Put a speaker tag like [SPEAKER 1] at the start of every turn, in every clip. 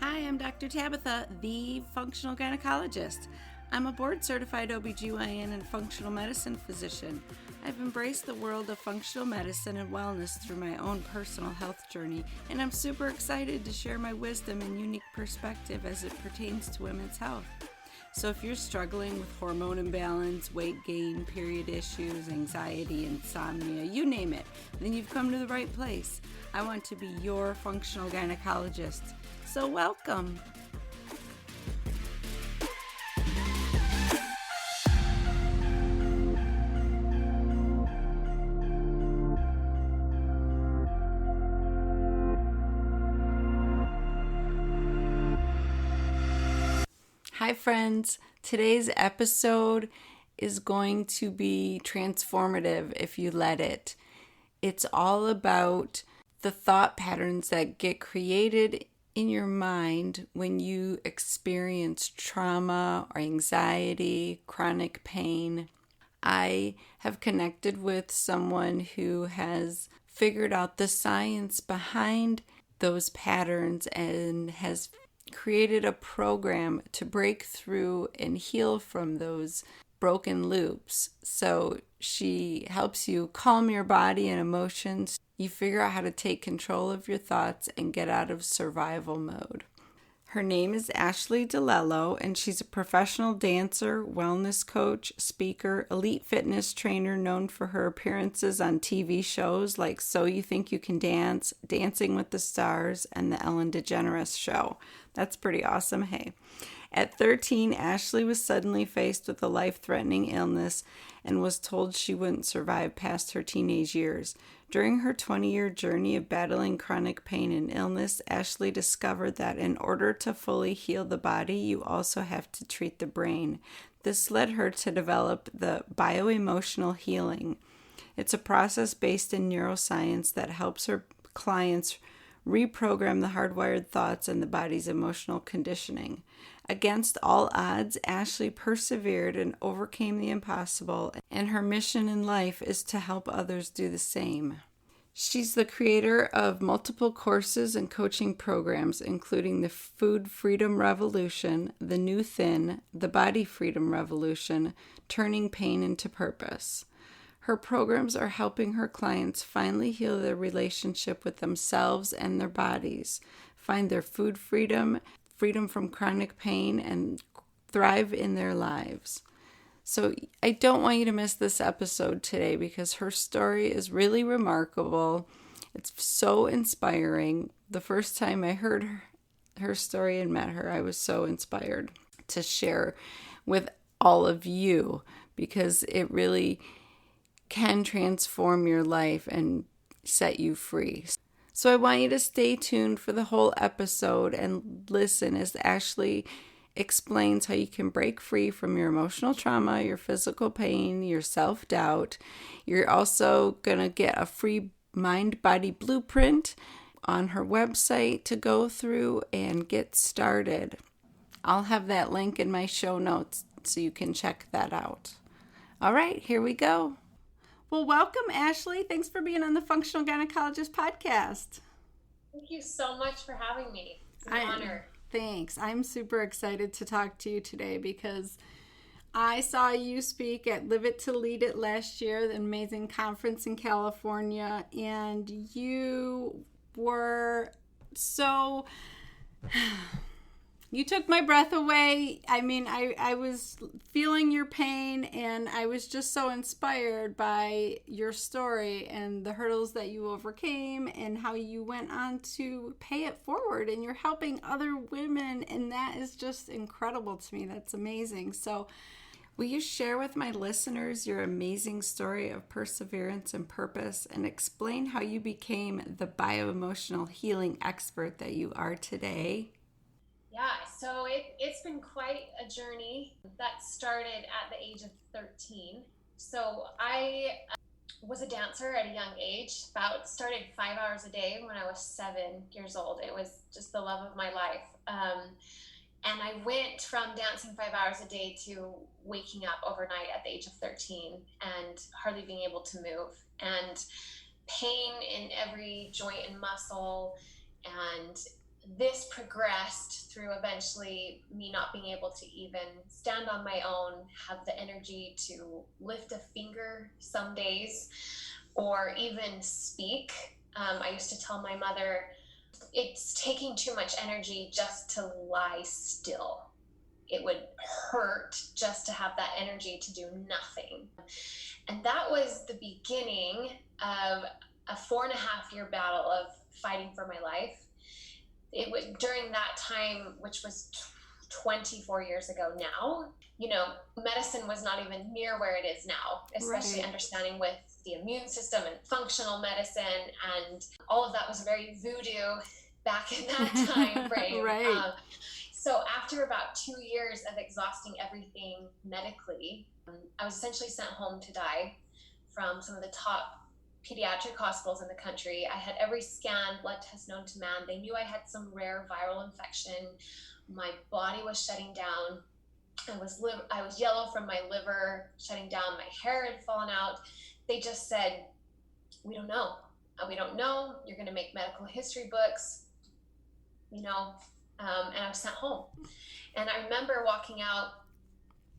[SPEAKER 1] Hi, I'm Dr. Tabatha, the functional gynecologist. I'm a board-certified OBGYN and functional medicine physician. I've embraced the world of functional medicine and wellness through my own personal health journey, and I'm super excited to share my wisdom and unique perspective as it pertains to women's health. So if you're struggling with hormone imbalance, weight gain, period issues, anxiety, insomnia, you name it, then you've come to the right place. I want to be your functional gynecologist. So welcome. Hi friends, today's episode is going to be transformative if you let it. It's all about the thought patterns that get created in your mind when you experience trauma or anxiety, chronic pain. I have connected with someone who has figured out the science behind those patterns and has created a program to break through and heal from those broken loops. So she helps you calm your body and emotions. You figure out how to take control of your thoughts and get out of survival mode. Her name is Ashleigh Di Lello, and she's a professional dancer, wellness coach, speaker, elite fitness trainer known for her appearances on TV shows like So You Think You Can Dance, Dancing with the Stars, and The Ellen DeGeneres Show. That's pretty awesome, hey? At 13, Ashleigh was suddenly faced with a life-threatening illness and was told she wouldn't survive past her teenage years. During her 20-year journey of battling chronic pain and illness, Ashleigh discovered that in order to fully heal the body, you also have to treat the brain. This led her to develop the bioemotional healing. It's a process based in neuroscience that helps her clients reprogram the hardwired thoughts and the body's emotional conditioning. Against all odds, Ashleigh persevered and overcame the impossible, and her mission in life is to help others do the same. She's the creator of multiple courses and coaching programs, including the Food Freedom Revolution, The New Thin, the Body Freedom Revolution, Turning Pain into Purpose. Her programs are helping her clients finally heal their relationship with themselves and their bodies, find their food freedom, freedom from chronic pain, and thrive in their lives. So I don't want you to miss this episode today because her story is really remarkable. It's so inspiring. The first time I heard her story and met her, I was so inspired to share with all of you because it really can transform your life and set you free. So I want you to stay tuned for the whole episode and listen as Ashleigh explains how you can break free from your emotional trauma, your physical pain, your self-doubt. You're also going to get a free mind-body blueprint on her website to go through and get started. I'll have that link in my show notes so you can check that out. All right, here we go. Well, welcome, Ashleigh. Thanks for being on the Functional Gynecologist podcast.
[SPEAKER 2] Thank you so much for having me. It's an honor.
[SPEAKER 1] Thanks. I'm super excited to talk to you today because I saw you speak at Live It to Lead It last year, the amazing conference in California, and you were so... You took my breath away. I mean, I was feeling your pain, and I was just so inspired by your story and the hurdles that you overcame and how you went on to pay it forward, and you're helping other women, and that is just incredible to me. That's amazing. So will you share with my listeners your amazing story of perseverance and purpose and explain how you became the bioemotional healing expert that you are today?
[SPEAKER 2] Yeah, so it's been quite a journey that started at the age of 13. So I was a dancer at a young age, started 5 hours a day when I was 7 years old. It was just the love of my life. And I went from dancing 5 hours a day to waking up overnight at the age of 13 and hardly being able to move. And pain in every joint and muscle, and this progressed through eventually me not being able to even stand on my own, have the energy to lift a finger some days, or even speak. I used to tell my mother, it's taking too much energy just to lie still. It would hurt just to have that energy to do nothing. And that was the beginning of a 4.5 year battle of fighting for my life. It was during that time, which was 24 years ago now, medicine was not even near where it is now, especially understanding with the immune system and functional medicine, and all of that was very voodoo back in that time frame. So after about 2 years of exhausting everything medically, I was essentially sent home to die from some of the top pediatric hospitals in the country. I had every scan, blood test known to man. They knew I had some rare viral infection. My body was shutting down. I was yellow from my liver shutting down. My hair had fallen out. They just said, we don't know. We don't know. You're going to make medical history books, and I was sent home. And I remember walking out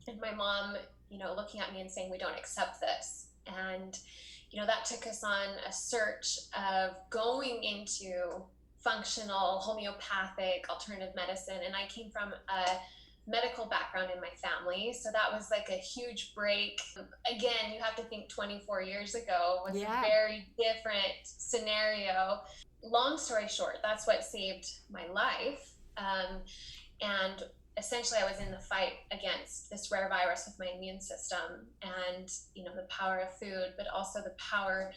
[SPEAKER 2] and my mom, looking at me and saying, we don't accept this. And that took us on a search of going into functional, homeopathic, alternative medicine. And I came from a medical background in my family. So that was like a huge break. Again, you have to think 24 years ago was a very different scenario. Long story short, that's what saved my life. And essentially I was in the fight against this rare virus with my immune system and, the power of food, but also the power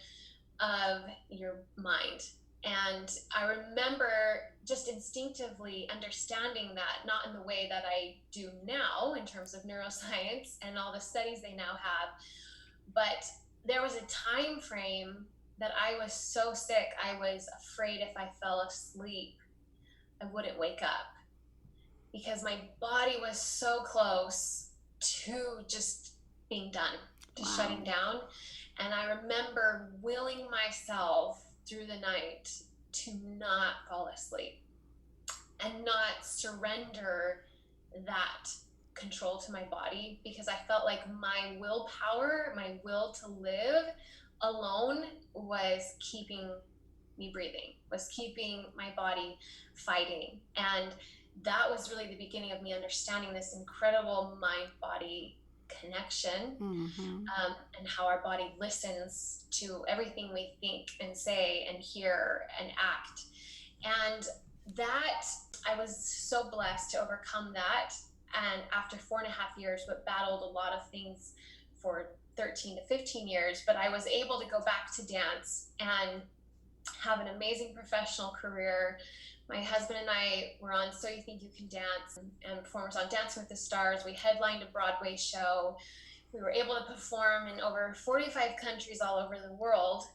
[SPEAKER 2] of your mind. And I remember just instinctively understanding that, not in the way that I do now in terms of neuroscience and all the studies they now have, but there was a time frame that I was so sick, I was afraid if I fell asleep, I wouldn't wake up, because my body was so close to just being done, to shutting down. And I remember willing myself through the night to not fall asleep and not surrender that control to my body, because I felt like my willpower, my will to live alone was keeping me breathing, was keeping my body fighting. And that was really the beginning of me understanding this incredible mind-body connection, and how our body listens to everything we think and say and hear and act. And that, I was so blessed to overcome that. And after 4.5 years, but battled a lot of things for 13 to 15 years, but I was able to go back to dance and have an amazing professional career. My husband and I were on So You Think You Can Dance and performers on Dancing with the Stars. We headlined a Broadway show. We were able to perform in over 45 countries all over the world.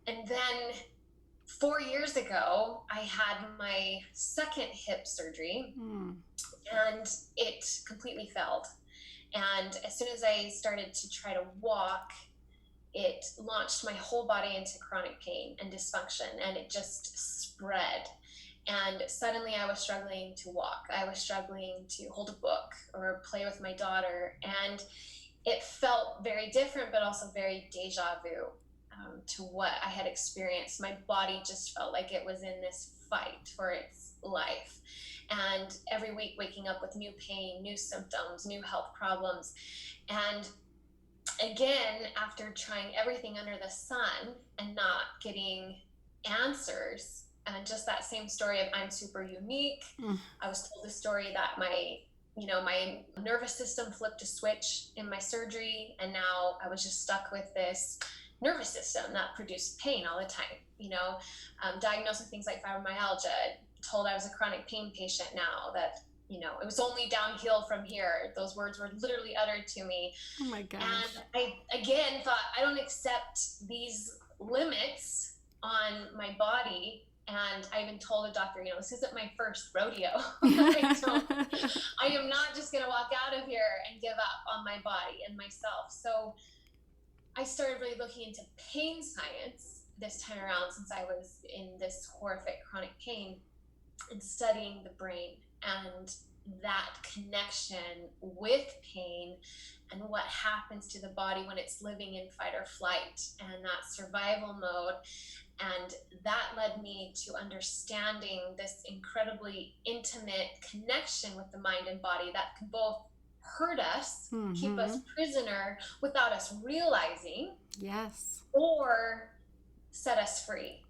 [SPEAKER 2] And then 4 years ago, I had my second hip surgery, and it completely failed. And as soon as I started to try to walk, it launched my whole body into chronic pain and dysfunction, and it just spread. And suddenly I was struggling to walk. I was struggling to hold a book or play with my daughter. And it felt very different, but also very deja vu to what I had experienced. My body just felt like it was in this fight for its life. And every week waking up with new pain, new symptoms, new health problems. And again, after trying everything under the sun and not getting answers, and just that same story of I'm super unique. I was told the story that my nervous system flipped a switch in my surgery, and now I was just stuck with this nervous system that produced pain all the time. Diagnosed with things like fibromyalgia, told I was a chronic pain patient now, that it was only downhill from here. Those words were literally uttered to me.
[SPEAKER 1] Oh my gosh.
[SPEAKER 2] And I again thought, I don't accept these limits on my body. And I even told a doctor, this isn't my first rodeo. I am not just going to walk out of here and give up on my body and myself. So I started really looking into pain science this time around, since I was in this horrific chronic pain. and studying the brain and that connection with pain and what happens to the body when it's living in fight or flight and that survival mode. And that led me to understanding this incredibly intimate connection with the mind and body that can both hurt us, keep us prisoner without us realizing,
[SPEAKER 1] yes,
[SPEAKER 2] or set us free,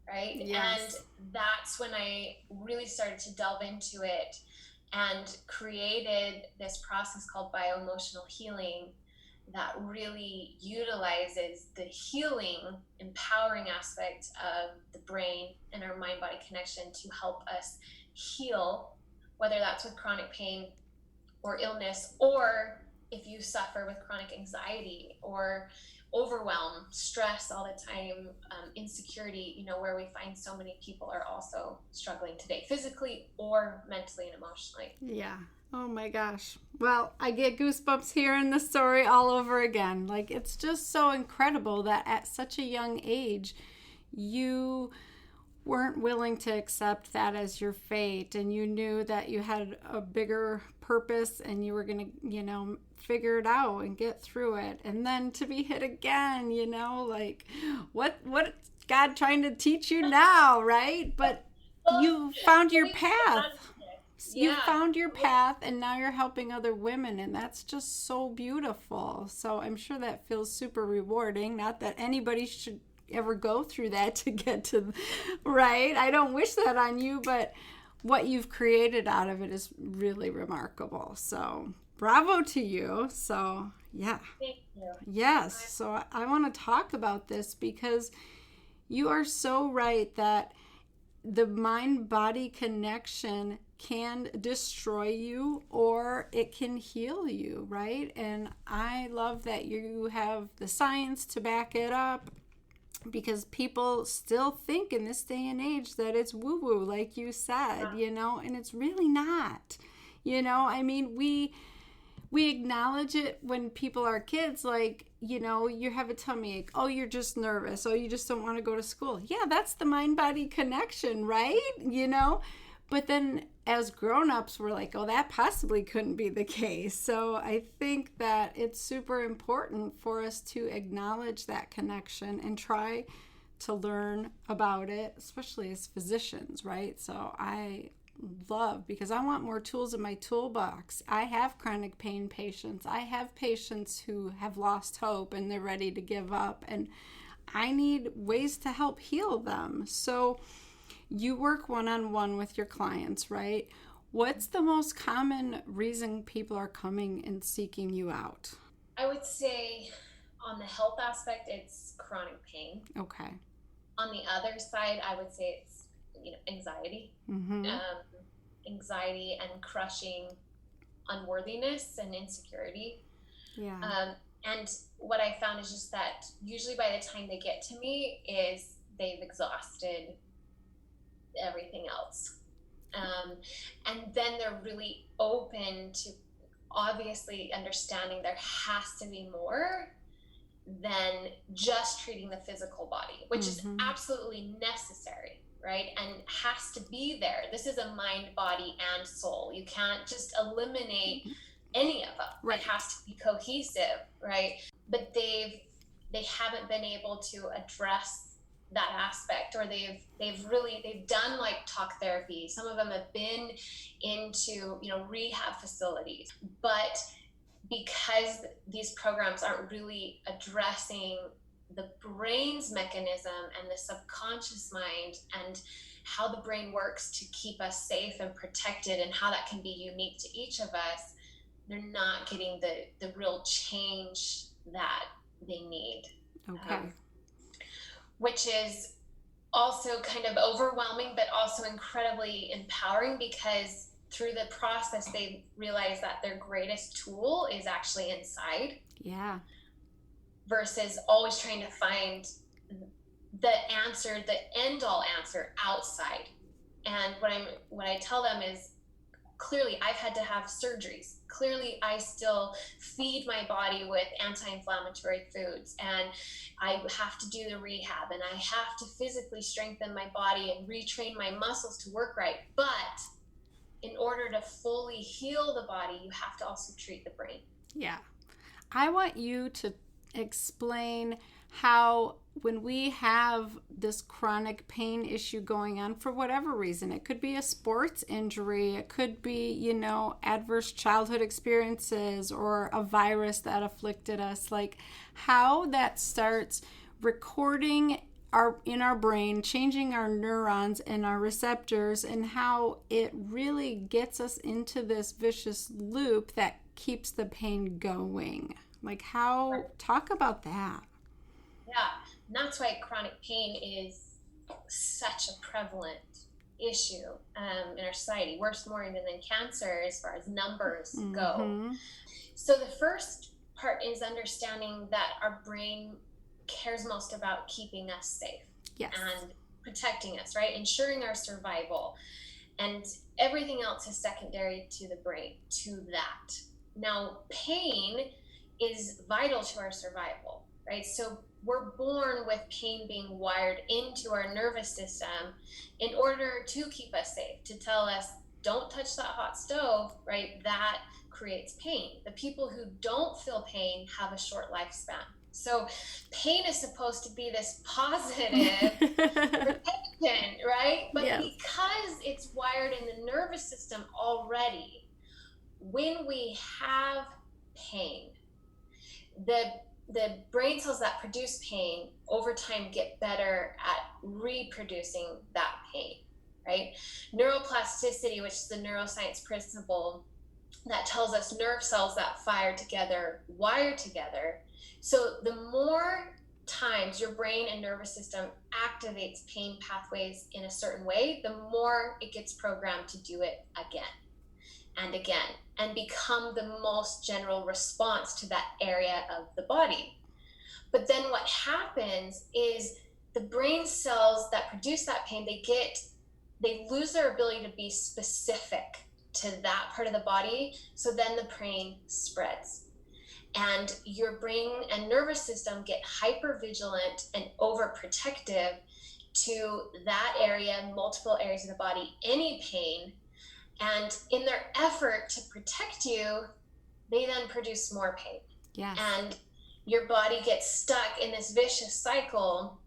[SPEAKER 2] right?
[SPEAKER 1] yes.
[SPEAKER 2] And that's when I really started to delve into it and created this process called bio-emotional healing that really utilizes the healing, empowering aspect of the brain and our mind-body connection to help us heal, whether that's with chronic pain or illness, or if you suffer with chronic anxiety or overwhelm, stress all the time, insecurity, where we find so many people are also struggling today, physically or mentally and emotionally.
[SPEAKER 1] Yeah. Oh my gosh. Well, I get goosebumps hearing the story all over again. Like, it's just so incredible that at such a young age, you weren't willing to accept that as your fate, and you knew that you had a bigger purpose and you were going to, figure it out and get through it. And then to be hit again, like what God trying to teach you now, right? But you found your path. You found your path, and now you're helping other women, and that's just so beautiful. So I'm sure that feels super rewarding. Not that anybody should ever go through that to get to, right? I don't wish that on you, but what you've created out of it is really remarkable. So bravo to you. So yeah.
[SPEAKER 2] Thank you.
[SPEAKER 1] Yes. So I want to talk about this because you are so right that the mind-body connection can destroy you or it can heal you, right? And I love that you have the science to back it up, because people still think in this day and age that it's woo-woo, like you said, and it's really not. I mean, we acknowledge it when people are kids, like, you have a tummy ache. Oh, you're just nervous. Oh, you just don't want to go to school. Yeah, that's the mind-body connection, right? But then as grown-ups, we're like, oh, that possibly couldn't be the case. So I think that it's super important for us to acknowledge that connection and try to learn about it, especially as physicians, right? So I love, because I want more tools in my toolbox. I have chronic pain patients. I have patients who have lost hope and they're ready to give up, and I need ways to help heal them. So you work one-on-one with your clients, right? What's the most common reason people are coming and seeking you out?
[SPEAKER 2] I would say on the health aspect, it's chronic pain.
[SPEAKER 1] Okay.
[SPEAKER 2] On the other side, I would say it's anxiety. Anxiety and crushing unworthiness and insecurity.
[SPEAKER 1] Yeah.
[SPEAKER 2] And what I found is just that usually by the time they get to me is they've exhausted everything else. And then they're really open to obviously understanding there has to be more than just treating the physical body, which is absolutely necessary, right? And has to be there. This is a mind, body, and soul. You can't just eliminate any of them. Right. It has to be cohesive, right? But they haven't been able to address that aspect, or they've done like talk therapy. Some of them have been into rehab facilities, but because these programs aren't really addressing the brain's mechanism and the subconscious mind and how the brain works to keep us safe and protected and how that can be unique to each of us, they're not getting the real change that they need.
[SPEAKER 1] Okay.
[SPEAKER 2] Which is also kind of overwhelming, but also incredibly empowering, because through the process, they realize that their greatest tool is actually inside.
[SPEAKER 1] Yeah.
[SPEAKER 2] Versus always trying to find the answer, the end all answer outside. And what I tell them is clearly I've had to have surgeries. Clearly I still feed my body with anti-inflammatory foods, and I have to do the rehab, and I have to physically strengthen my body and retrain my muscles to work right. But in order to fully heal the body, you have to also treat the brain.
[SPEAKER 1] Yeah. I want you to explain how, when we have this chronic pain issue going on for whatever reason, it could be a sports injury, it could be, adverse childhood experiences or a virus that afflicted us, like how that starts recording in our brain, changing our neurons and our receptors, and how it really gets us into this vicious loop that keeps the pain going. Like talk about that.
[SPEAKER 2] Yeah, and that's why chronic pain is such a prevalent issue in our society, worse more even than cancer as far as numbers go. So the first part is understanding that our brain cares most about keeping us safe.
[SPEAKER 1] Yes.
[SPEAKER 2] And protecting us, right? Ensuring our survival. And everything else is secondary to the brain, to that. Now, pain is vital to our survival, right? So we're born with pain being wired into our nervous system in order to keep us safe, to tell us, don't touch that hot stove, right? That creates pain. The people who don't feel pain have a short lifespan. So pain is supposed to be this positive protection, right? But yes, because it's wired in the nervous system already, when we have pain, the brain cells that produce pain over time get better at reproducing that pain, right? Neuroplasticity, which is the neuroscience principle that tells us nerve cells that fire together wire together. So the more times your brain and nervous system activates pain pathways in a certain way, the more it gets programmed to do it again and again and become the most general response to that area of the body. But then what happens is the brain cells that produce that pain, they lose their ability to be specific to that part of the body. So then the pain spreads. And your brain and nervous system get hypervigilant and overprotective to that area, multiple areas of the body, any pain. And in their effort to protect you, they then produce more pain.
[SPEAKER 1] Yes.
[SPEAKER 2] And your body gets stuck in this vicious cycle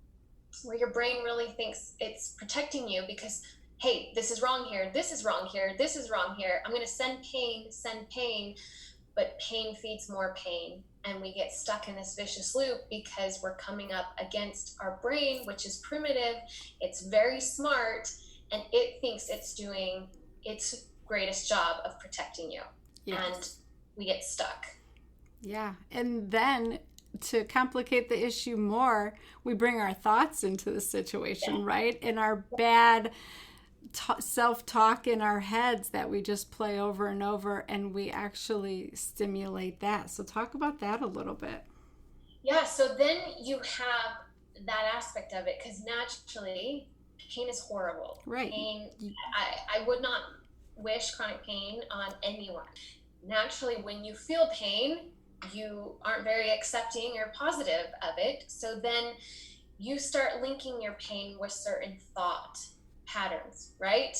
[SPEAKER 2] where your brain really thinks it's protecting you because, hey, this is wrong here, this is wrong here, this is wrong here. I'm going to send pain. But pain feeds more pain, and we get stuck in this vicious loop because we're coming up against our brain, which is primitive, it's very smart, and it thinks it's doing its greatest job of protecting you. Yes. And we get stuck.
[SPEAKER 1] Yeah, and then to complicate the issue more, we bring our thoughts into the situation, right? And our bad self-talk in our heads that we just play over and over, and we actually stimulate that. So talk about that a little bit.
[SPEAKER 2] Yeah, so then you have that aspect of it, because naturally pain is horrible.
[SPEAKER 1] Right.
[SPEAKER 2] Pain, I would not wish chronic pain on anyone. Naturally, when you feel pain, you aren't very accepting or positive of it. So then you start linking your pain with certain thought patterns, right?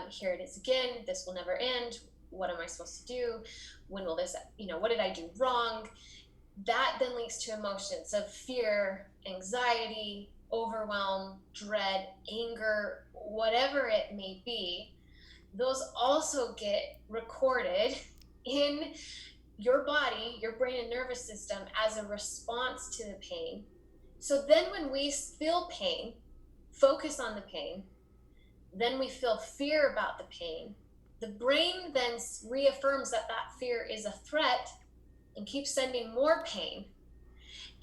[SPEAKER 2] Here it is again, this will never end. What am I supposed to do? When will this, what did I do wrong? That then leads to emotions of fear, anxiety, overwhelm, dread, anger, whatever it may be. Those also get recorded in your body, your brain and nervous system as a response to the pain. So then when we feel pain, focus on the pain, then we feel fear about the pain. The brain then reaffirms that fear is a threat and keeps sending more pain.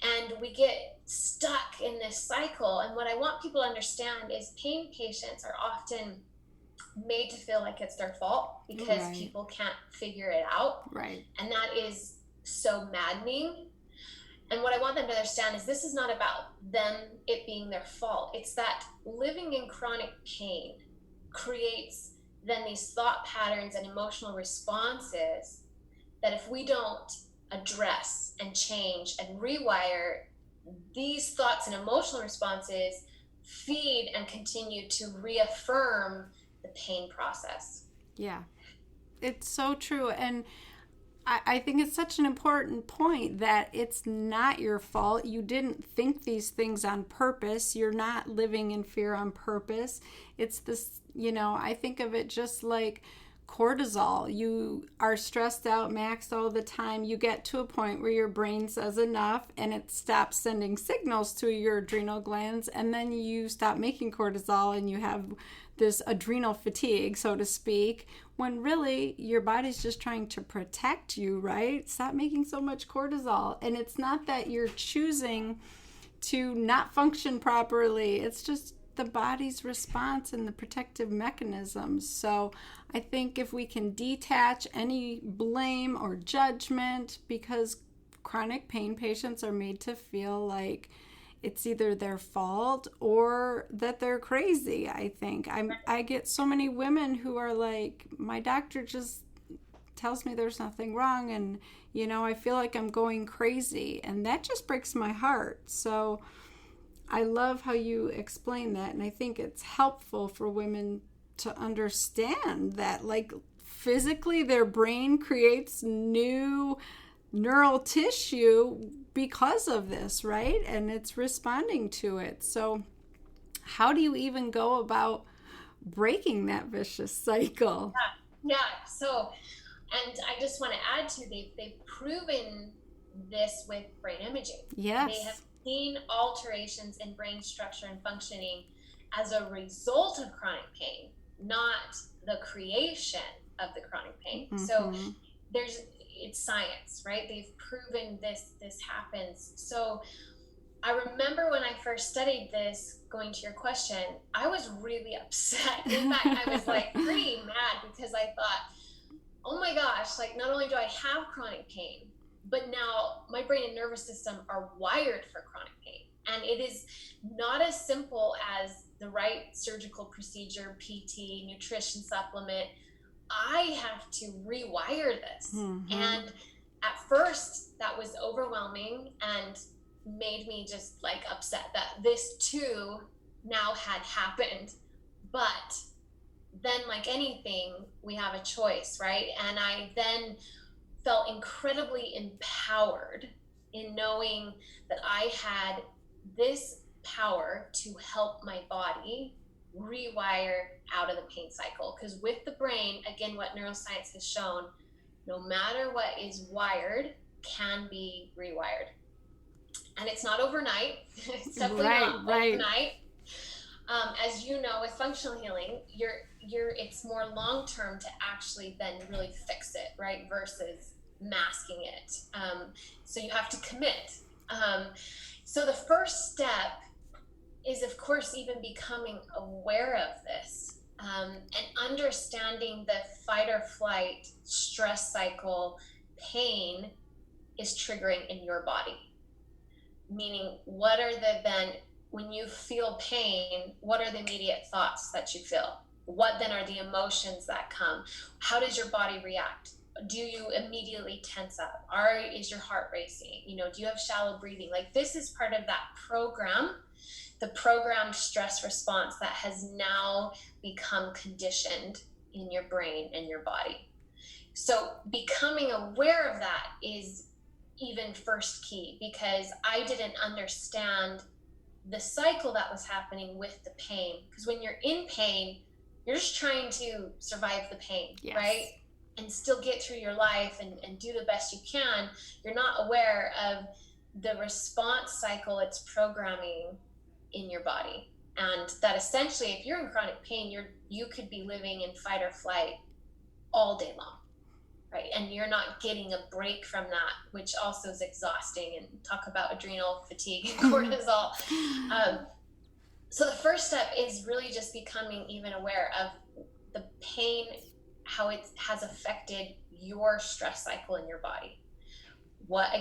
[SPEAKER 2] And we get stuck in this cycle. And what I want people to understand is pain patients are often made to feel like it's their fault because people can't figure it out.
[SPEAKER 1] Right.
[SPEAKER 2] And that is so maddening. And what I want them to understand is this is not about it being their fault. It's that living in chronic pain creates then these thought patterns and emotional responses, that if we don't address and change and rewire, these thoughts and emotional responses feed and continue to reaffirm the pain process.
[SPEAKER 1] Yeah, it's so true. And I think it's such an important point that it's not your fault. You didn't think these things on purpose. You're not living in fear on purpose. It's this, I think of it just like cortisol. You are stressed out, maxed all the time. You get to a point where your brain says enough and it stops sending signals to your adrenal glands, and then you stop making cortisol and you have this adrenal fatigue, so to speak, when really your body's just trying to protect you, right? Stop making so much cortisol. And it's not that you're choosing to not function properly. It's just the body's response and the protective mechanisms. So I think if we can detach any blame or judgment, because chronic pain patients are made to feel like it's either their fault or that they're crazy. I think I get so many women who are like, my doctor just tells me there's nothing wrong, and I feel like I'm going crazy, and that just breaks my heart. So I love how you explain that, and I think it's helpful for women to understand that, like, physically their brain creates new neural tissue because of this, right? And it's responding to it. So how do you even go about breaking that vicious cycle?
[SPEAKER 2] Yeah. So, and I just want to add to, they've proven this with brain imaging.
[SPEAKER 1] Yes.
[SPEAKER 2] They have seen alterations in brain structure and functioning as a result of chronic pain, not the creation of the chronic pain. Mm-hmm. So it's science, right? They've proven this happens. So I remember when I first studied this, going to your question, I was really upset. In fact, I was like pretty mad, because I thought, oh my gosh, like, not only do I have chronic pain, but now my brain and nervous system are wired for chronic pain. And it is not as simple as the right surgical procedure, PT, nutrition supplement. I have to rewire this. Mm-hmm. And at first that was overwhelming and made me just like upset that this too now had happened. But then, like anything, we have a choice, right? And I then felt incredibly empowered in knowing that I had this power to help my body rewire out of the pain cycle. Because with the brain, again, what neuroscience has shown, no matter what is wired can be rewired. And it's not overnight. It's definitely not overnight. As you know, with functional healing, it's more long-term to actually then really fix it, right? Versus masking it. So you have to commit. So the first step is, of course, even becoming aware of this, and understanding the fight or flight stress cycle pain is triggering in your body. Meaning, what are when you feel pain, what are the immediate thoughts that you feel? What then are the emotions that come? How does your body react? Do you immediately tense up? Is your heart racing? Do you have shallow breathing? Like, this is part of that program, the programmed stress response that has now become conditioned in your brain and your body. So becoming aware of that is even first key, because I didn't understand the cycle that was happening with the pain. Because when you're in pain, you're just trying to survive the pain, yes, right? And still get through your life and do the best you can. You're not aware of the response cycle it's programming in your body. And that essentially, if you're in chronic pain, you could be living in fight or flight all day long, right? And you're not getting a break from that, which also is exhausting. And talk about adrenal fatigue and cortisol. So the first step is really just becoming even aware of the pain, how it has affected your stress cycle in your body. What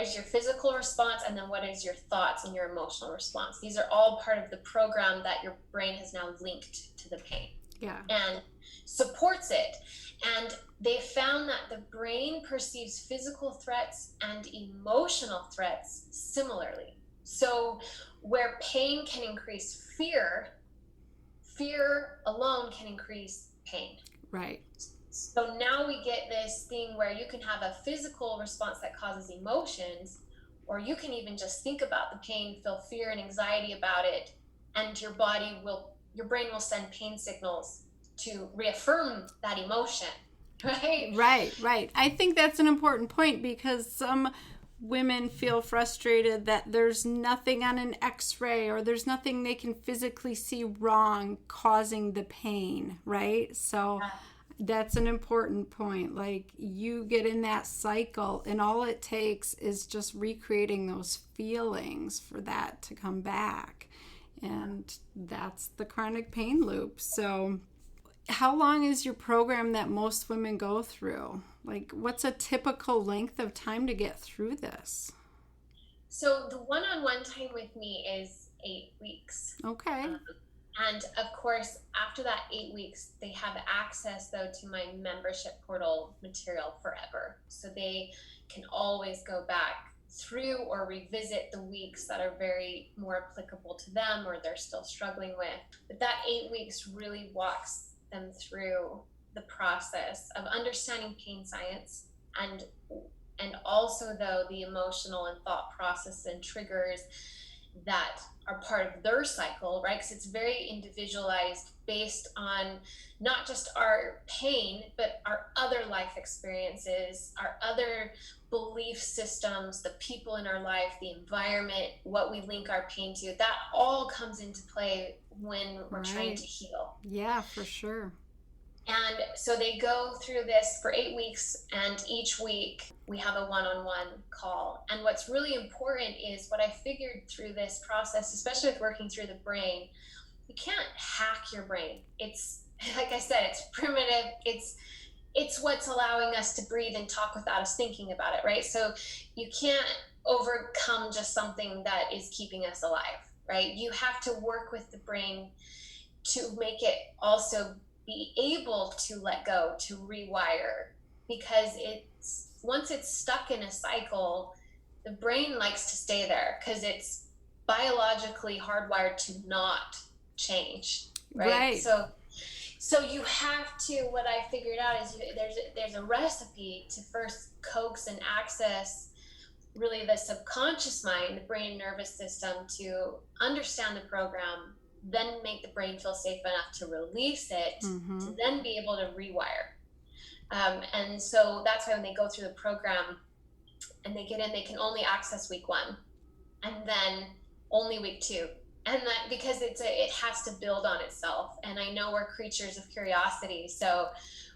[SPEAKER 2] is your physical response, and then what is your thoughts and your emotional response? These are all part of the program that your brain has now linked to the pain.
[SPEAKER 1] Yeah.
[SPEAKER 2] and supports it. And they found that the brain perceives physical threats and emotional threats similarly. So where pain can increase fear, fear alone can increase pain.
[SPEAKER 1] Right.
[SPEAKER 2] So now we get this thing where you can have a physical response that causes emotions, or you can even just think about the pain, feel fear and anxiety about it, and your brain will send pain signals to reaffirm that emotion, right?
[SPEAKER 1] Right. I think that's an important point because some women feel frustrated that there's nothing on an x-ray or there's nothing they can physically see wrong causing the pain, right? So that's an important point. Like, you get in that cycle and all it takes is just recreating those feelings for that to come back. And that's the chronic pain loop. So how long is your program that most women go through? Like, what's a typical length of time to get through this?
[SPEAKER 2] So the one-on-one time with me is 8 weeks.
[SPEAKER 1] Okay.
[SPEAKER 2] And of course, after that 8 weeks, they have access though to my membership portal material forever. So they can always go back through or revisit the weeks that are very more applicable to them or they're still struggling with. But that 8 weeks really walks them through the process of understanding pain science and also though the emotional and thought process and triggers that are part of their cycle, right? Because it's very individualized based on not just our pain, but our other life experiences, our other belief systems, the people in our life, the environment, what we link our pain to. That all comes into play when we're trying to heal.
[SPEAKER 1] Yeah, for sure.
[SPEAKER 2] And so they go through this for 8 weeks, and each week we have a one-on-one call. And what's really important is what I figured through this process, especially with working through the brain, you can't hack your brain. It's, like I said, it's primitive. It's what's allowing us to breathe and talk without us thinking about it, right? So you can't overcome just something that is keeping us alive, right? You have to work with the brain to make it also be able to let go, to rewire, because it's once it's stuck in a cycle, the brain likes to stay there because it's biologically hardwired to not change, right? So you have to, what I figured out is there's a recipe to first coax and access really the subconscious mind, the brain nervous system, to understand the program, then make the brain feel safe enough to release it, to then be able to rewire. And so that's why when they go through the program and they get in, they can only access week 1 and then only week 2. And that because it has to build on itself. And I know we're creatures of curiosity, so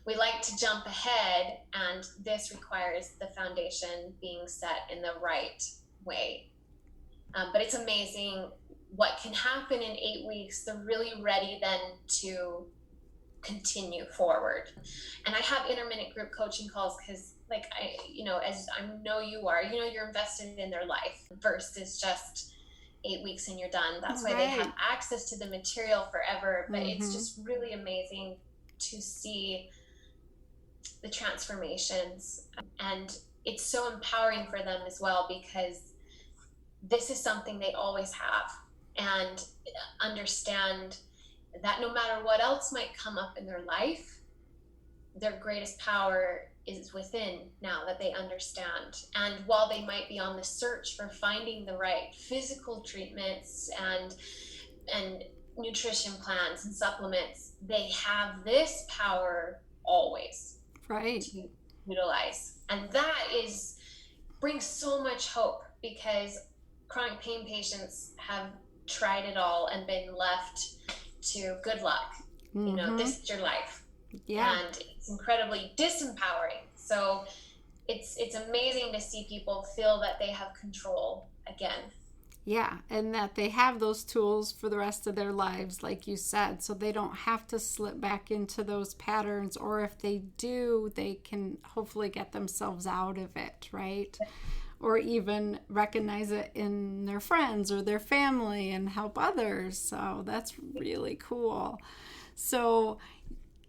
[SPEAKER 2] we like to jump ahead, and this requires the foundation being set in the right way. But it's amazing what can happen in 8 weeks. They're really ready then to continue forward. And I have intermittent group coaching calls because, like, as I know you are, you're invested in their life versus just 8 weeks and you're done. That's why they have access to the material forever. But it's just really amazing to see the transformations. And it's so empowering for them as well, because this is something they always have, and understand that no matter what else might come up in their life, their greatest power is within, now that they understand. And while they might be on the search for finding the right physical treatments and nutrition plans and supplements, they have this power always to utilize. And that brings so much hope, because chronic pain patients have tried it all and been left to good luck. This is your life. And it's incredibly disempowering. So it's amazing to see people feel that they have control again.
[SPEAKER 1] Yeah, and that they have those tools for the rest of their lives, like you said, so they don't have to slip back into those patterns, or if they do, they can hopefully get themselves out of it, right? Or even recognize it in their friends or their family and help others. So that's really cool. So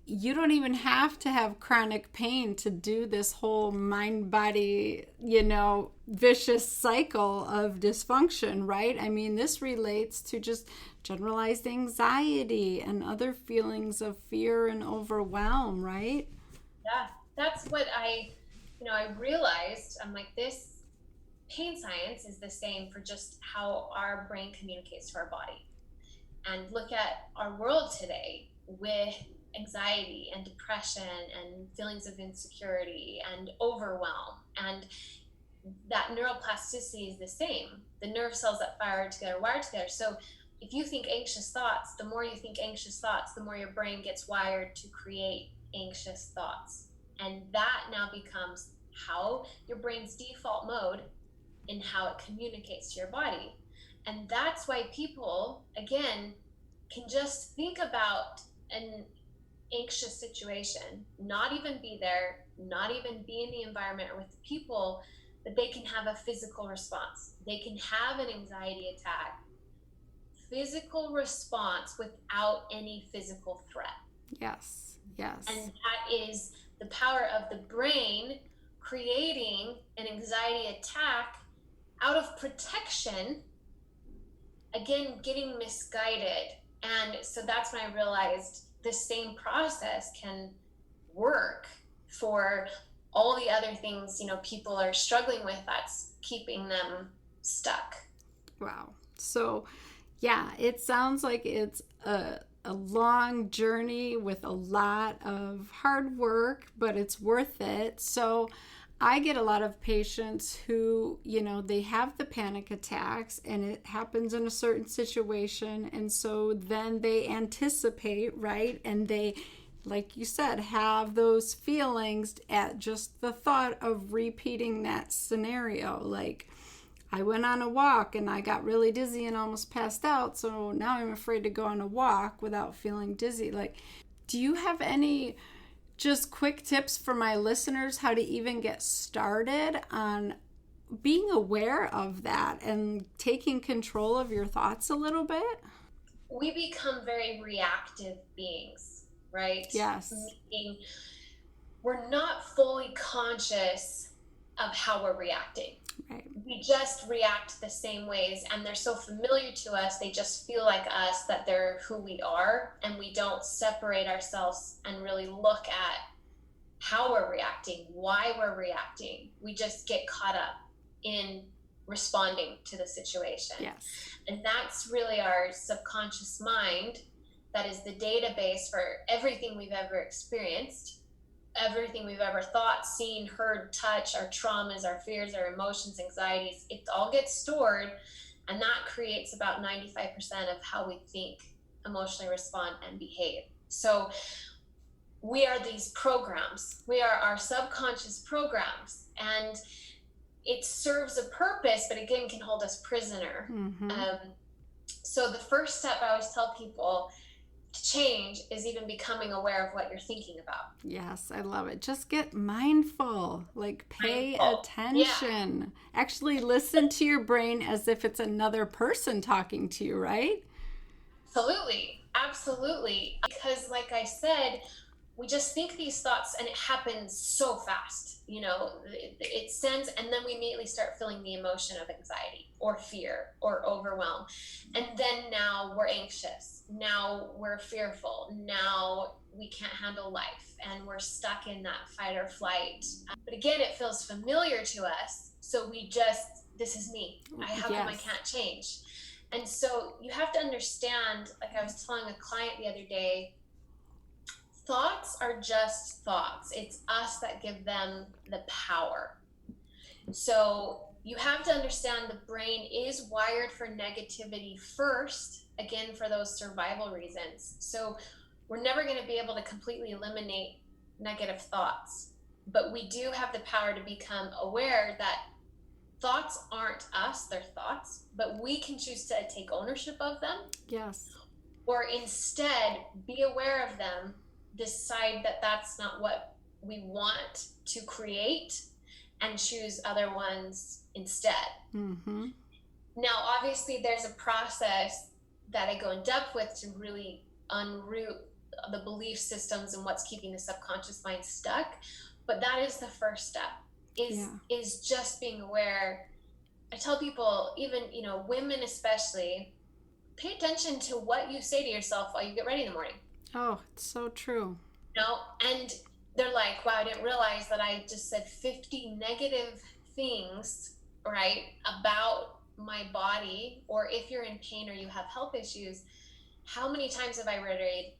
[SPEAKER 1] you don't even have to have chronic pain to do this whole mind body, vicious cycle of dysfunction, right? I mean, this relates to just generalized anxiety and other feelings of fear and overwhelm, right?
[SPEAKER 2] Yeah, that's what I realized. I'm like, this pain science is the same for just how our brain communicates to our body. And look at our world today with anxiety and depression and feelings of insecurity and overwhelm. And that neuroplasticity is the same. The nerve cells that fire together are wired together. So if you think anxious thoughts, the more you think anxious thoughts, the more your brain gets wired to create anxious thoughts. And that now becomes how your brain's default mode and how it communicates to your body. And that's why people, again, can just think about an anxious situation, not even be there, not even be in the environment or with the people, but they can have a physical response. They can have an anxiety attack, physical response without any physical threat.
[SPEAKER 1] Yes, yes.
[SPEAKER 2] And that is the power of the brain creating an anxiety attack out of protection, again, getting misguided. And so that's when I realized the same process can work for all the other things, people are struggling with that's keeping them stuck.
[SPEAKER 1] Wow. So, yeah, it sounds like it's a long journey with a lot of hard work, but it's worth it. So, I get a lot of patients who, they have the panic attacks and it happens in a certain situation. And so then they anticipate, right? And they, like you said, have those feelings at just the thought of repeating that scenario. Like, I went on a walk and I got really dizzy and almost passed out. So now I'm afraid to go on a walk without feeling dizzy. Like, do you have any just quick tips for my listeners how to even get started on being aware of that and taking control of your thoughts a little bit?
[SPEAKER 2] We become very reactive beings, right?
[SPEAKER 1] Yes.
[SPEAKER 2] Meaning we're not fully conscious of how we're reacting.
[SPEAKER 1] Right.
[SPEAKER 2] We just react the same ways, and they're so familiar to us, they just feel like us, that they're who we are, and we don't separate ourselves and really look at how we're reacting, why we're reacting. We just get caught up in responding to the situation.
[SPEAKER 1] Yes.
[SPEAKER 2] And that's really our subconscious mind that is the database for everything we've ever experienced, everything we've ever thought, seen, heard, touched, our traumas, our fears, our emotions, anxieties. It all gets stored, and that creates about 95% of how we think, emotionally respond, and behave. So we are these programs. We are our subconscious programs, and it serves a purpose, but again can hold us prisoner.
[SPEAKER 1] Mm-hmm.
[SPEAKER 2] So the first step I always tell people to change is even becoming aware of what you're thinking about.
[SPEAKER 1] Yes, I love it. Just get mindful, like pay attention. Yeah. Actually listen to your brain as if it's another person talking to you, right?
[SPEAKER 2] Absolutely. Because like I said, we just think these thoughts and it happens so fast. It sends, and then we immediately start feeling the emotion of anxiety or fear or overwhelm. And then now we're anxious. Now we're fearful. Now we can't handle life and we're stuck in that fight or flight. But again, it feels familiar to us. So this is me. How come I can't change? And so you have to understand, like I was telling a client the other day, thoughts are just thoughts. It's us that give them the power. So you have to understand the brain is wired for negativity first, again, for those survival reasons. So we're never going to be able to completely eliminate negative thoughts, but we do have the power to become aware that thoughts aren't us, they're thoughts, but we can choose to take ownership of them.
[SPEAKER 1] Yes.
[SPEAKER 2] Or instead be aware of them, decide that that's not what we want to create, and choose other ones instead.
[SPEAKER 1] Mm-hmm.
[SPEAKER 2] Now, obviously, there's a process that I go in depth with to really unroot the belief systems and what's keeping the subconscious mind stuck. But that is the first step, is just being aware. I tell people, even, women especially, pay attention to what you say to yourself while you get ready in the morning.
[SPEAKER 1] Oh, it's so true.
[SPEAKER 2] And they're like, wow, I didn't realize that I just said 50 negative things, right, about my body. Or if you're in pain or you have health issues, how many times have I read,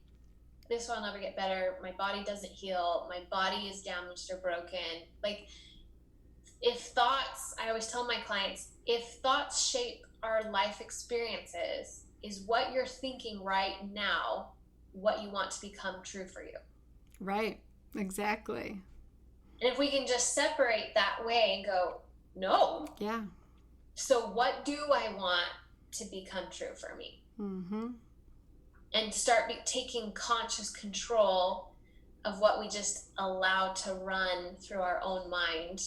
[SPEAKER 2] this will never get better, my body doesn't heal, my body is damaged or broken. Like, if thoughts, I always tell my clients, if thoughts shape our life experiences, is what you're thinking right now what you want to become true for you?
[SPEAKER 1] Right, exactly.
[SPEAKER 2] And if we can just separate that way and go, no.
[SPEAKER 1] Yeah.
[SPEAKER 2] So what do I want to become true for me?
[SPEAKER 1] Mm-hmm.
[SPEAKER 2] And start taking conscious control of what we just allow to run through our own mind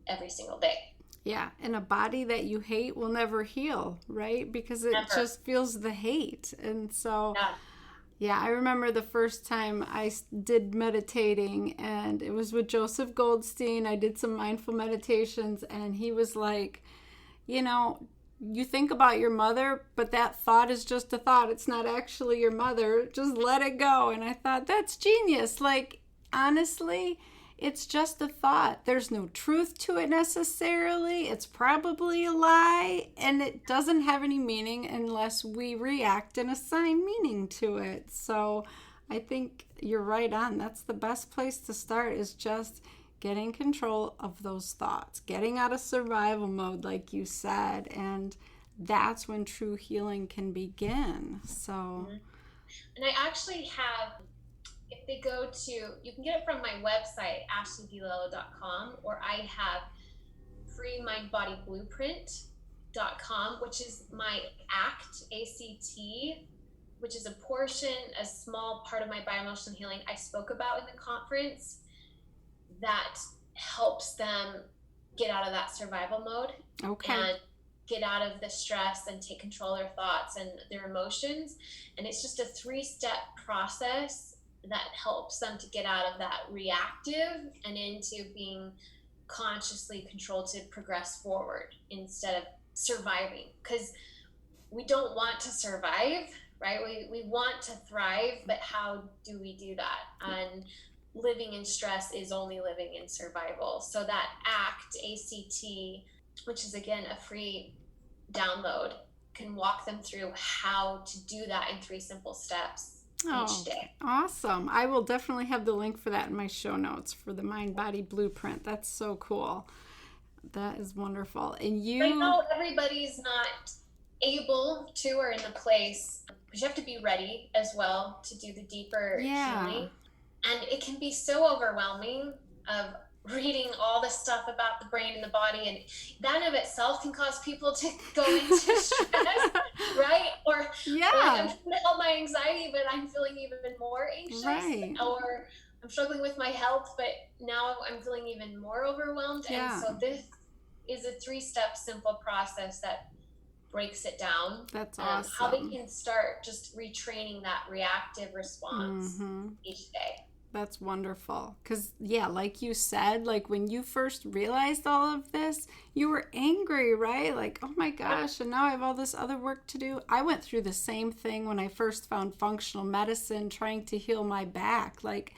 [SPEAKER 2] every single day.
[SPEAKER 1] Yeah, and a body that you hate will never heal, right? Because it just feels the hate. And so, yeah, I remember the first time I did meditating, and it was with Joseph Goldstein. I did some mindful meditations, and he was like, you think about your mother, but that thought is just a thought. It's not actually your mother. Just let it go. And I thought, that's genius. Like, honestly, it's just a thought. There's no truth to it necessarily. It's probably a lie, and it doesn't have any meaning unless we react and assign meaning to it. So I think you're right on. That's the best place to start, is just getting control of those thoughts, getting out of survival mode, like you said, and that's when true healing can begin. So,
[SPEAKER 2] and I actually have, if they go to, you can get it from my website, ashleighdelello.com, or I have freemindbodyblueprint.com, which is my ACT, A-C-T, which is a small part of my bioemotional healing I spoke about in the conference, that helps them get out of that survival mode.
[SPEAKER 1] Okay.
[SPEAKER 2] And get out of the stress and take control of their thoughts and their emotions. And it's just a 3-step process that helps them to get out of that reactive and into being consciously controlled to progress forward instead of surviving. Because we don't want to survive, right? We want to thrive, but how do we do that? And living in stress is only living in survival. So that ACT, A-C-T, which is again a free download, can walk them through how to do that in 3 simple steps each day.
[SPEAKER 1] Awesome. I will definitely have the link for that in my show notes for the Mind Body Blueprint. That's so cool. That is wonderful. And I
[SPEAKER 2] know everybody's not able to or in the place, because you have to be ready as well to do the deeper healing. And it can be so overwhelming of reading all this stuff about the brain and the body, and that of itself can cause people to go into stress, right? Or like, I'm trying to help my anxiety, but I'm feeling even more anxious.
[SPEAKER 1] Right.
[SPEAKER 2] Or I'm struggling with my health, but now I'm feeling even more overwhelmed. Yeah. And so this is a 3-step simple process that breaks it down.
[SPEAKER 1] That's awesome.
[SPEAKER 2] How they can start just retraining that reactive response each day.
[SPEAKER 1] That's wonderful. Because, like you said, like when you first realized all of this, you were angry, right? Like, oh my gosh, and now I have all this other work to do. I went through the same thing when I first found functional medicine trying to heal my back. Like,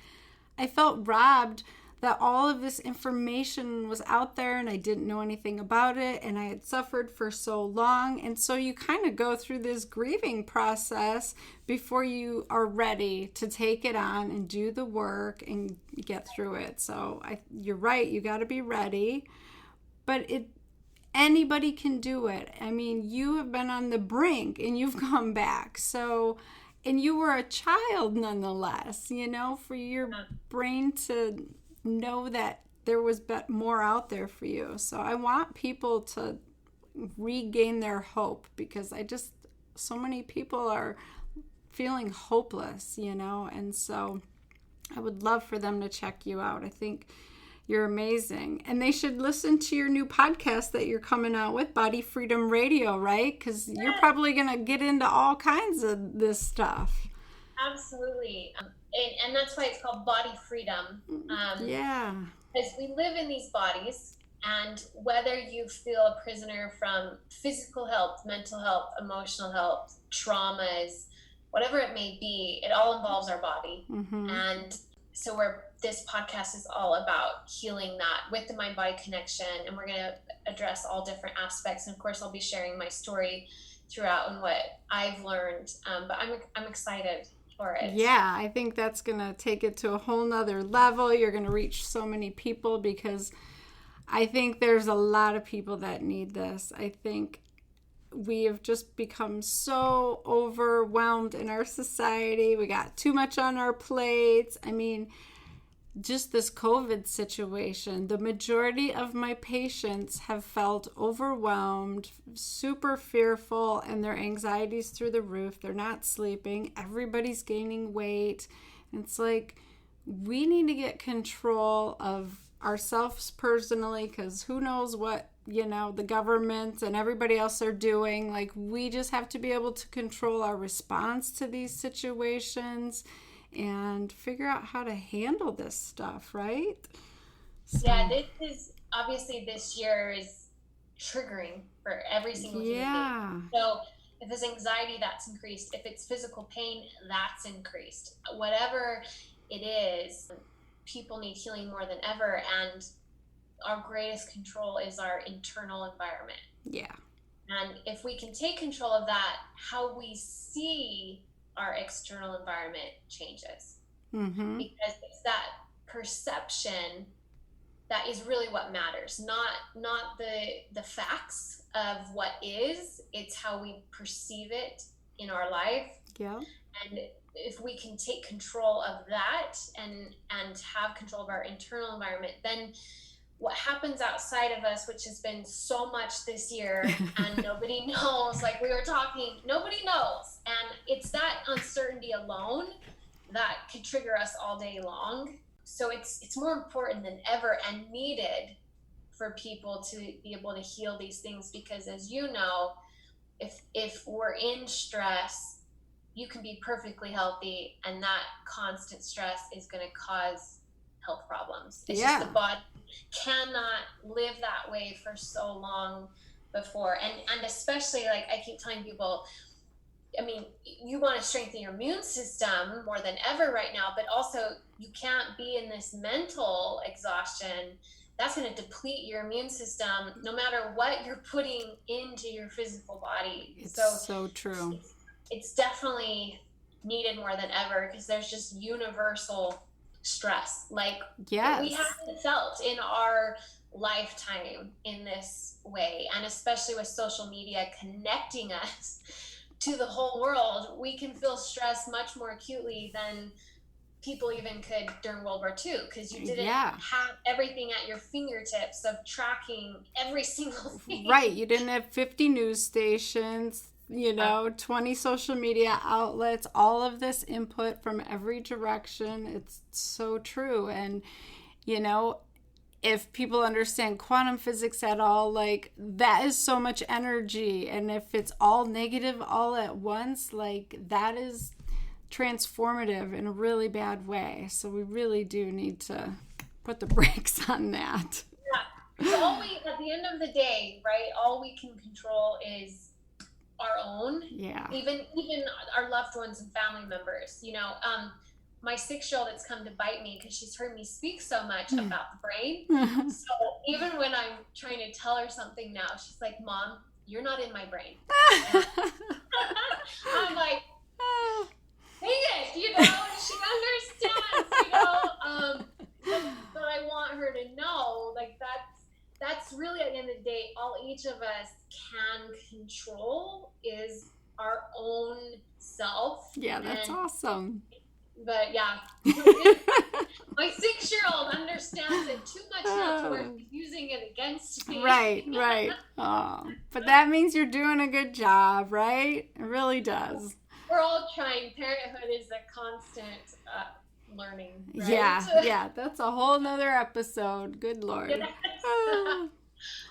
[SPEAKER 1] I felt robbed that all of this information was out there and I didn't know anything about it, and I had suffered for so long. And so you kind of go through this grieving process before you are ready to take it on and do the work and get through it. So you're right, you got to be ready, but anybody can do it. I mean, you have been on the brink and you've come back. So, and you were a child nonetheless, for your brain to know that there was more out there for you. So I want people to regain their hope, because so many people are feeling hopeless, and so I would love for them to check you out. I think you're amazing. And they should listen to your new podcast that you're coming out with, Body Freedom Radio, right? Because you're probably going to get into all kinds of this stuff.
[SPEAKER 2] Absolutely. And that's why it's called body freedom.
[SPEAKER 1] Yeah.
[SPEAKER 2] Because we live in these bodies, and whether you feel a prisoner from physical health, mental health, emotional health, traumas, whatever it may be, it all involves our body.
[SPEAKER 1] Mm-hmm.
[SPEAKER 2] And so this podcast is all about healing that with the mind-body connection, and we're going to address all different aspects. And of course, I'll be sharing my story throughout and what I've learned. But I'm excited for it.
[SPEAKER 1] Yeah, I think that's going to take it to a whole nother level. You're going to reach so many people because I think there's a lot of people that need this. I think we have just become so overwhelmed in our society. We got too much on our plates. I mean, just this COVID situation, the majority of my patients have felt overwhelmed, super fearful, and their anxiety's through the roof. They're not sleeping. Everybody's gaining weight. And it's like, we need to get control of ourselves personally, because who knows what, the government and everybody else are doing. Like, we just have to be able to control our response to these situations and figure out how to handle this stuff, right?
[SPEAKER 2] So, yeah, this year is triggering for every single human being. So if it's anxiety, that's increased. If it's physical pain, that's increased. Whatever it is, people need healing more than ever, and our greatest control is our internal environment.
[SPEAKER 1] Yeah.
[SPEAKER 2] And if we can take control of that, how we see our external environment changes.
[SPEAKER 1] Mm-hmm.
[SPEAKER 2] Because it's that perception that is really what matters, not the facts of what is. It's how we perceive it in our life.
[SPEAKER 1] Yeah.
[SPEAKER 2] And if we can take control of that and have control of our internal environment, then what happens outside of us, which has been so much this year, and nobody knows, like we were talking, nobody knows. And it's that uncertainty alone that could trigger us all day long. So it's more important than ever and needed for people to be able to heal these things, because as you know, if we're in stress, you can be perfectly healthy, and that constant stress is going to cause health problems. It's just the body cannot live that way for so long before. And especially, like I keep telling people, I mean, you want to strengthen your immune system more than ever right now, but also you can't be in this mental exhaustion. That's going to deplete your immune system no matter what you're putting into your physical body.
[SPEAKER 1] It's so true.
[SPEAKER 2] It's definitely needed more than ever, because there's just universal stress like we haven't felt in our lifetime in this way. And especially with social media connecting us to the whole world, we can feel stress much more acutely than people even could during World War II, because you didn't have everything at your fingertips of tracking every single thing.
[SPEAKER 1] Right. You didn't have 50 news stations, 20 social media outlets, all of this input from every direction. It's so true. And, if people understand quantum physics at all, like that is so much energy. And if it's all negative all at once, like that is transformative in a really bad way. So we really do need to put the brakes on that.
[SPEAKER 2] Yeah. So at the end of the day, right, all we can control is our own.
[SPEAKER 1] Yeah.
[SPEAKER 2] Even our loved ones and family members. My 6-year-old that's come to bite me because she's heard me speak so much about the brain. So even when I'm trying to tell her something now, she's like, "Mom, you're not in my brain." I'm like, dang it, she understands, but I want her to know, like, that's really, at the end of the day, all each of us can control is our own self.
[SPEAKER 1] Yeah, that's awesome.
[SPEAKER 2] But yeah, my 6-year-old understands it too much now to where he's using it against me.
[SPEAKER 1] Right. Oh, but that means you're doing a good job, right? It really does.
[SPEAKER 2] We're all trying. Parenthood is a constant learning, right?
[SPEAKER 1] Yeah, that's a whole nother episode. Good Lord.
[SPEAKER 2] Yes.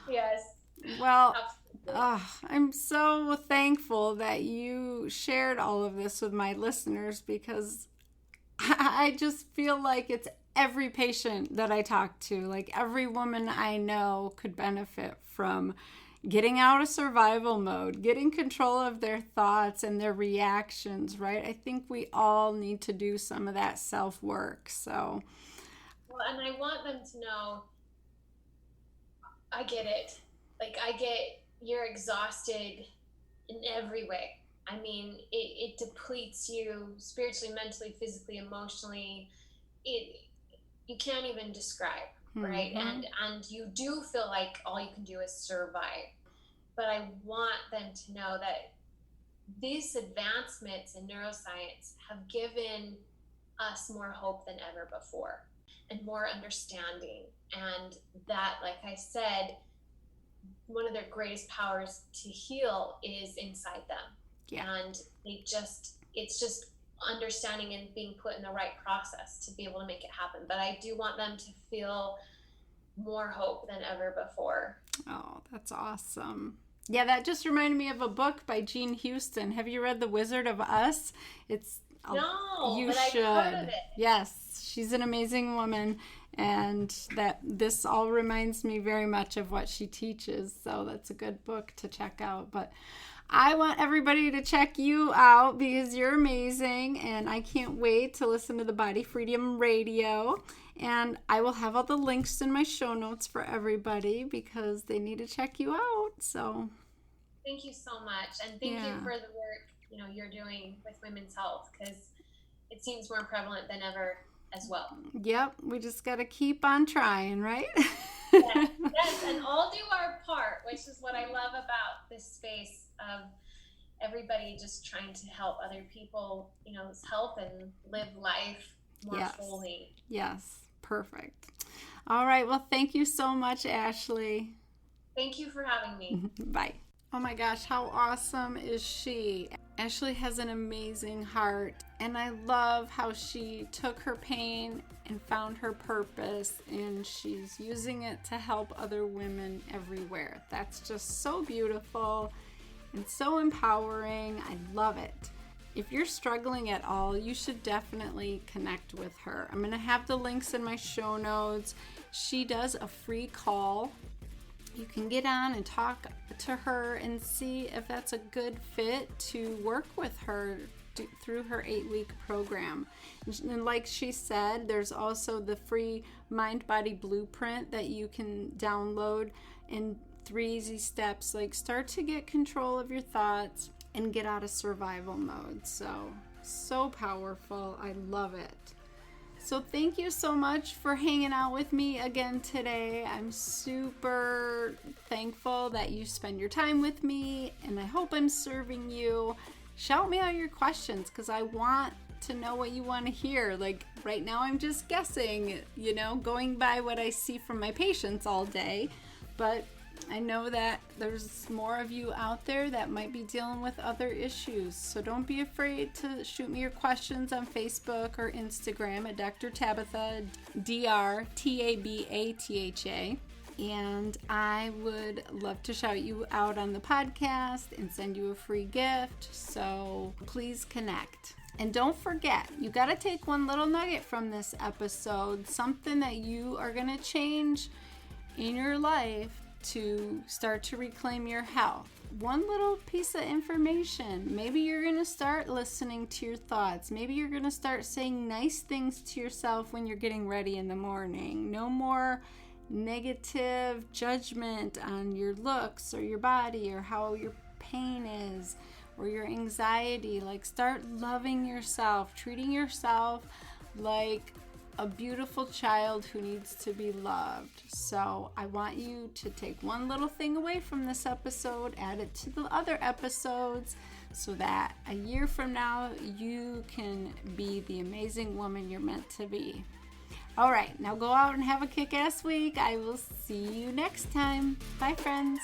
[SPEAKER 2] Yes.
[SPEAKER 1] Well, Oh, I'm so thankful that you shared all of this with my listeners, because I just feel like it's every patient that I talk to, like every woman I know could benefit from getting out of survival mode, getting control of their thoughts and their reactions, right? I think we all need to do some of that self-work. So,
[SPEAKER 2] well, and I want them to know, I get it. Like, I get you're exhausted in every way. I mean, it depletes you spiritually, mentally, physically, emotionally. It you can't even describe, right? And you do feel like all you can do is survive. But I want them to know that these advancements in neuroscience have given us more hope than ever before and more understanding. And that, like I said, one of their greatest powers to heal is inside them.
[SPEAKER 1] yeah.
[SPEAKER 2] And it's just understanding and being put in the right process to be able to make it happen. But I do want them to feel more hope than ever before.
[SPEAKER 1] Oh, that's awesome. Yeah, that just reminded me of a book by Jean Houston. Have you read The Wizard of Us?
[SPEAKER 2] No,
[SPEAKER 1] you
[SPEAKER 2] but
[SPEAKER 1] should.
[SPEAKER 2] I've heard of it.
[SPEAKER 1] Yes, she's an amazing woman, and that this all reminds me very much of what she teaches. So that's a good book to check out. But I want everybody to check you out because you're amazing, and I can't wait to listen to the Body Freedom Radio. And I will have all the links in my show notes for everybody because they need to check you out. So
[SPEAKER 2] thank you so much, and thank you for the work you're doing with women's health, because it seems more prevalent than ever as well.
[SPEAKER 1] Yep, we just got to keep on trying, right?
[SPEAKER 2] Yes, and all do our part, which is what I love about this space of everybody just trying to help other people, help and live life more fully.
[SPEAKER 1] Yes, perfect. All right, well, thank you so much, Ashleigh.
[SPEAKER 2] Thank you for having me.
[SPEAKER 1] Bye. Oh my gosh, how awesome is she? Ashleigh has an amazing heart, and I love how she took her pain and found her purpose, and she's using it to help other women everywhere. That's just so beautiful and so empowering. I love it. If you're struggling at all, you should definitely connect with her. I'm going to have the links in my show notes. She does a free call. You can get on and talk to her and see if that's a good fit to work with her through her 8-week program. And like she said, there's also the free Mind Body Blueprint that you can download in 3 easy steps. Like, start to get control of your thoughts and get out of survival mode. So powerful. I love it. So thank you so much for hanging out with me again today. I'm super thankful that you spend your time with me, and I hope I'm serving you. Shout me out your questions, because I want to know what you want to hear. Like, right now I'm just guessing, going by what I see from my patients all day. But I know that there's more of you out there that might be dealing with other issues. So don't be afraid to shoot me your questions on Facebook or Instagram at Dr. Tabatha, DrTabatha. And I would love to shout you out on the podcast and send you a free gift. So please connect. And don't forget, you got to take one little nugget from this episode, something that you are going to change in your life to start to reclaim your health. One little piece of information. Maybe you're going to start listening to your thoughts. Maybe you're going to start saying nice things to yourself when you're getting ready in the morning. No more negative judgment on your looks or your body or how your pain is or your anxiety. Like, start loving yourself, treating yourself like a beautiful child who needs to be loved. So I want you to take one little thing away from this episode, add it to the other episodes, so that a year from now you can be the amazing woman you're meant to be. All right, now go out and have a kick-ass week. I will see you next time. Bye, friends.